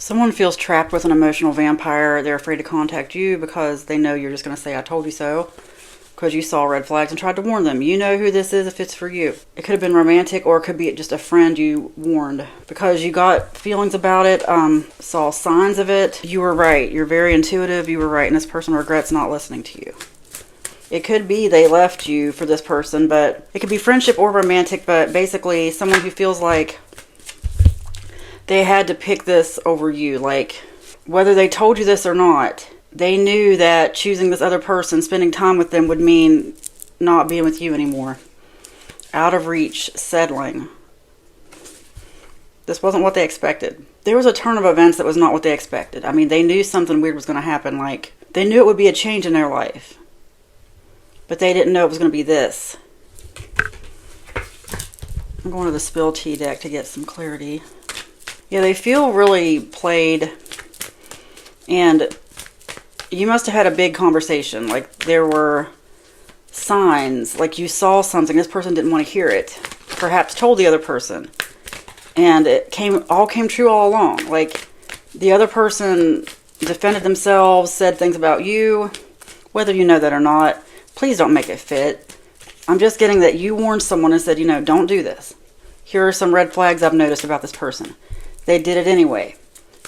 Someone feels trapped with an emotional vampire. They're afraid to contact you because they know you're just going to say, I told you so. Because you saw red flags and tried to warn them. You know who this is if it's for you. It could have been romantic, or it could be just a friend you warned. Because you got feelings about it, saw signs of it. You were right. You're very intuitive. You were right. And this person regrets not listening to you. It could be they left you for this person, but it could be friendship or romantic, but basically someone who feels like they had to pick this over you. Like, whether they told you this or not, they knew that choosing this other person, spending time with them, would mean not being with you anymore. Out of reach, settling. This wasn't what they expected. There was a turn of events that was not what they expected. I mean, they knew something weird was going to happen. Like, they knew it would be a change in their life. But they didn't know it was going to be this. I'm going to the Spill Tea deck to get some clarity. Yeah, they feel really played, and you must have had a big conversation. Like, there were signs, like you saw something, this person didn't want to hear it, perhaps told the other person, and it all came true all along. Like, the other person defended themselves, said things about you, whether you know that or not. Please don't make it fit. I'm just getting that you warned someone and said, don't do this. Here are some red flags I've noticed about this person. They did it anyway.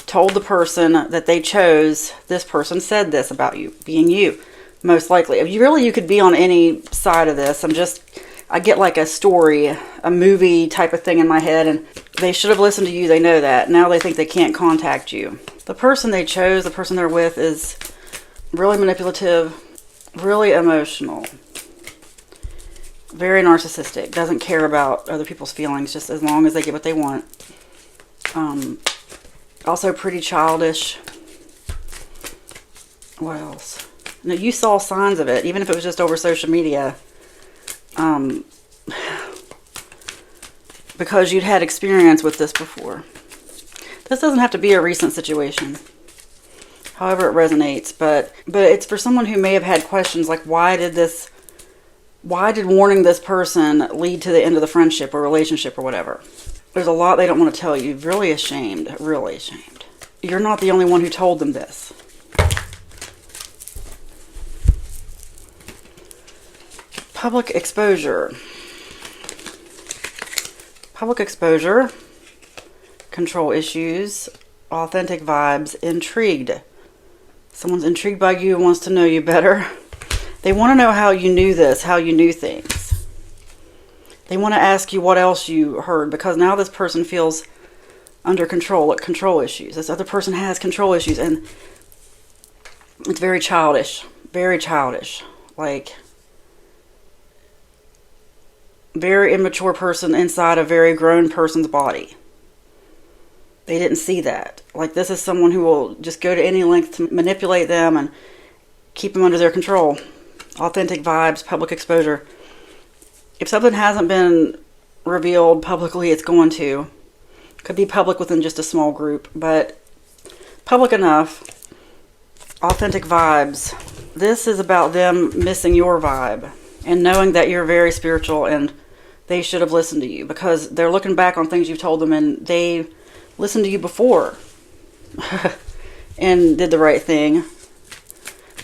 Told the person that they chose, this person said this about you, being you, most likely. You could be on any side of this. I get like a story, a movie type of thing in my head, and they should have listened to you. They know that. Now they think they can't contact you. The person they chose, the person they're with, is really manipulative, really emotional, very narcissistic, doesn't care about other people's feelings, just as long as they get what they want. Also pretty childish. What else? No, you saw signs of it, even if it was just over social media. Because you'd had experience with this before. This doesn't have to be a recent situation. However it resonates, but it's for someone who may have had questions like, why did warning this person lead to the end of the friendship or relationship or whatever? There's a lot they don't want to tell you. Really ashamed. Really ashamed. You're not the only one who told them this. Public exposure. Public exposure. Control issues. Authentic vibes. Intrigued. Someone's intrigued by you and wants to know you better. They want to know how you knew this, how you knew things. They want to ask you what else you heard, because now this person feels under control, like control issues. This other person has control issues, and it's very childish. Very childish. Like, very immature person inside a very grown person's body. They didn't see that. Like, this is someone who will just go to any length to manipulate them and keep them under their control. Authentic vibes, public exposure. If something hasn't been revealed publicly, it's going to. Could be public within just a small group, but public enough. Authentic vibes. This is about them missing your vibe and knowing that you're very spiritual and they should have listened to you, because they're looking back on things you've told them and they listened to you before and did the right thing.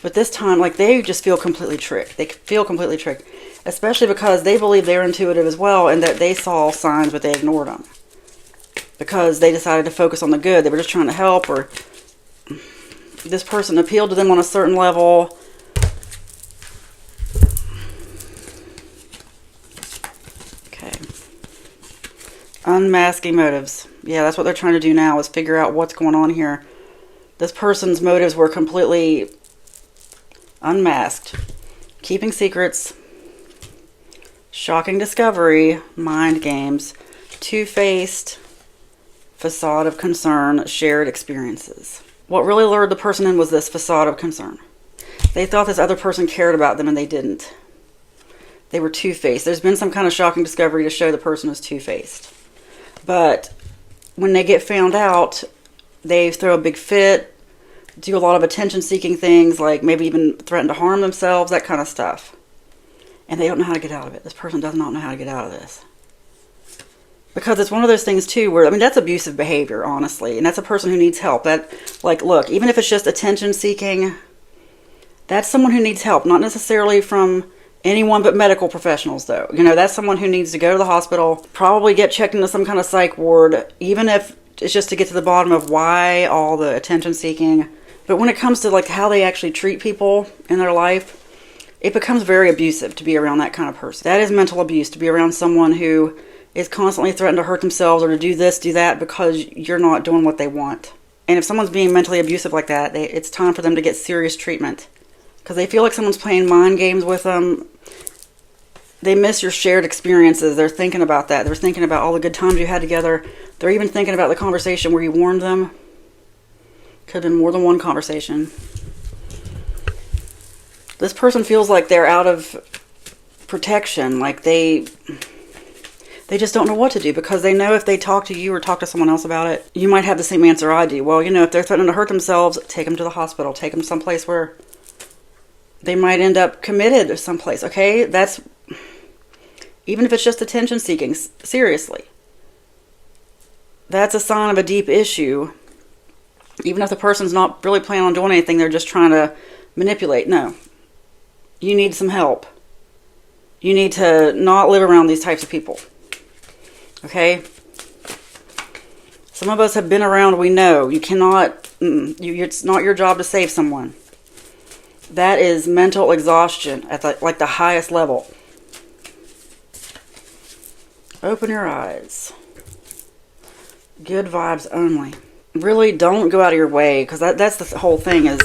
But this time, like, they just feel completely tricked. They feel completely tricked. Especially because they believe they're intuitive as well and that they saw signs but they ignored them. Because they decided to focus on the good. They were just trying to help, or this person appealed to them on a certain level. Okay. Unmasking motives. Yeah, that's what they're trying to do now, is figure out what's going on here. This person's motives were completely unmasked. Keeping secrets. Shocking discovery. Mind games. Two-faced. Facade of concern. Shared experiences. What really lured the person in was this facade of concern. They thought this other person cared about them and they didn't. They were two-faced. There's been some kind of shocking discovery to show the person was two-faced. But when they get found out, they throw a big fit, do a lot of attention-seeking things, like maybe even threaten to harm themselves, that kind of stuff. And they don't know how to get out of it. This person does not know how to get out of this. Because it's one of those things too where, I mean, that's abusive behavior, honestly. And that's a person who needs help. That, like, look, even if it's just attention seeking, that's someone who needs help. Not necessarily from anyone but medical professionals, though. You know, that's someone who needs to go to the hospital, probably get checked into some kind of psych ward, even if it's just to get to the bottom of why all the attention seeking. But when it comes to, like, how they actually treat people in their life, it becomes very abusive to be around that kind of person. That is mental abuse, to be around someone who is constantly threatened to hurt themselves or to do this, do that, because you're not doing what they want. And if someone's being mentally abusive like that, it's time for them to get serious treatment. Because they feel like someone's playing mind games with them. They miss your shared experiences. They're thinking about that. They're thinking about all the good times you had together. They're even thinking about the conversation where you warned them. Could have been more than one conversation. This person feels like they're out of protection. Like they just don't know what to do, because they know if they talk to you or talk to someone else about it, you might have the same answer I do. Well, you know, if they're threatening to hurt themselves, take them to the hospital. Take them someplace where they might end up committed someplace, okay? That's, even if it's just attention seeking, seriously. That's a sign of a deep issue. Even if the person's not really planning on doing anything, they're just trying to manipulate. No. You need some help. You need to not live around these types of people. Okay? Some of us have been around, we know. You cannot, it's not your job to save someone. That is mental exhaustion at the highest level. Open your eyes. Good vibes only. Really don't go out of your way, because that's the whole thing is,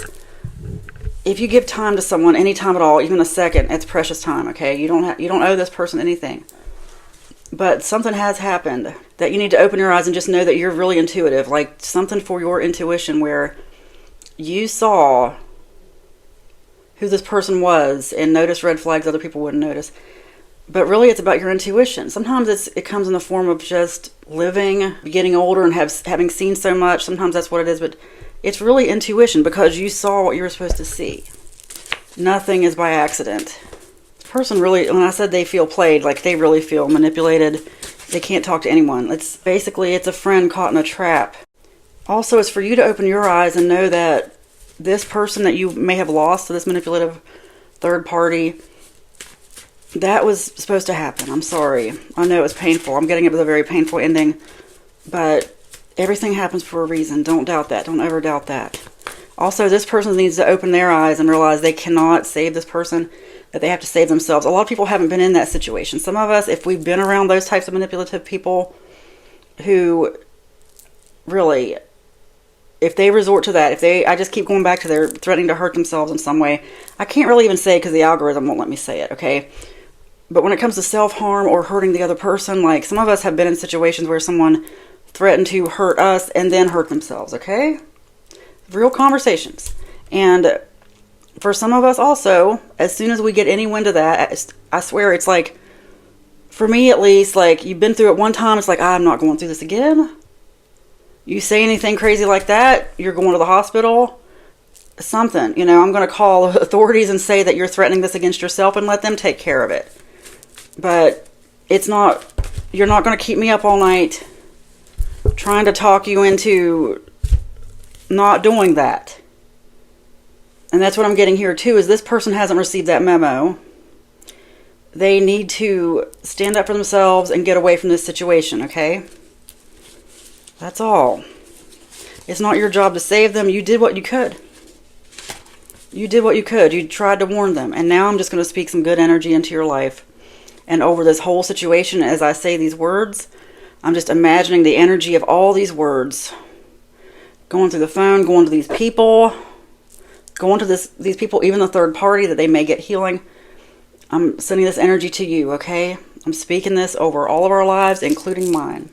if you give time to someone, any time at all, even a second, it's precious time, okay? You don't owe this person anything. But something has happened that you need to open your eyes and just know that you're really intuitive. Like something for your intuition where you saw who this person was and noticed red flags other people wouldn't notice. But really it's about your intuition. Sometimes it comes in the form of just living, getting older and having seen so much. Sometimes that's what it is, but it's really intuition because you saw what you were supposed to see. Nothing is by accident. Person really, when I said they feel played, like they really feel manipulated. They can't talk to anyone. It's a friend caught in a trap. Also, it's for you to open your eyes and know that this person that you may have lost to this manipulative third party, that was supposed to happen. I'm sorry. I know it was painful. I'm getting it with a very painful ending, but everything happens for a reason. Don't doubt that. Don't ever doubt that. Also, this person needs to open their eyes and realize they cannot save this person, that they have to save themselves. A lot of people haven't been in that situation. Some of us, if we've been around those types of manipulative people who really, if they resort to that, I just keep going back to their threatening to hurt themselves in some way. I can't really even say it because the algorithm won't let me say it, okay? But when it comes to self-harm or hurting the other person, like some of us have been in situations where someone threatened to hurt us and then hurt themselves, okay? Real conversations. And for some of us also, as soon as we get any wind of that, I swear it's like, for me at least, like you've been through it one time, it's like, I'm not going through this again. You say anything crazy like that, you're going to the hospital, something. You know, I'm going to call authorities and say that you're threatening this against yourself and let them take care of it. But you're not going to keep me up all night trying to talk you into not doing that. And that's what I'm getting here too, is this person hasn't received that memo. They need to stand up for themselves and get away from this situation, okay? That's all. It's not your job to save them. You did what you could. You did what you could. You tried to warn them. And now I'm just going to speak some good energy into your life. And over this whole situation, as I say these words, I'm just imagining the energy of all these words going through the phone, going to these people, going to these people, even the third party, that they may get healing. I'm sending this energy to you, okay? I'm speaking this over all of our lives, including mine.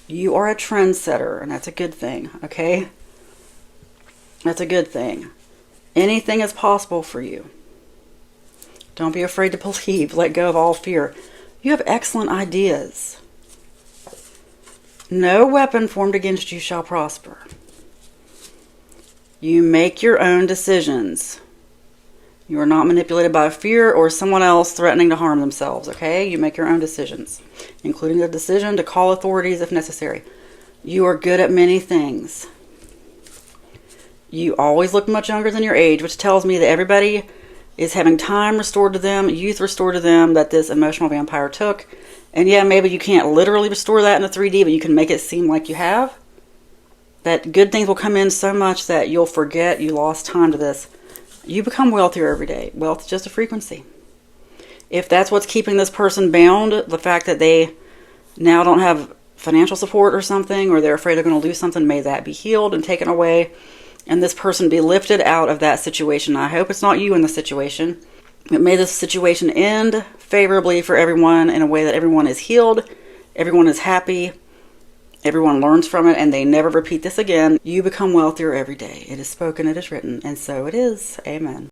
You are a trendsetter, and that's a good thing, okay? That's a good thing. Anything is possible for you. Don't be afraid to believe. Let go of all fear. You have excellent ideas. No weapon formed against you shall prosper. You make your own decisions. You are not manipulated by fear or someone else threatening to harm themselves, okay? You make your own decisions, including the decision to call authorities if necessary. You are good at many things. You always look much younger than your age, which tells me that everybody is having time restored to them, youth restored to them, that this emotional vampire took. And yeah, maybe you can't literally restore that in the 3D, but you can make it seem like you have. That good things will come in so much that you'll forget you lost time to this. You become wealthier every day. Wealth is just a frequency. If that's what's keeping this person bound, the fact that they now don't have financial support or something, or they're afraid they're going to lose something, may that be healed and taken away, and this person be lifted out of that situation. I hope it's not you in the situation, but may this situation end favorably for everyone in a way that everyone is healed, everyone is happy, everyone learns from it, and they never repeat this again. You become wealthier every day. It is spoken, it is written, and so it is. Amen.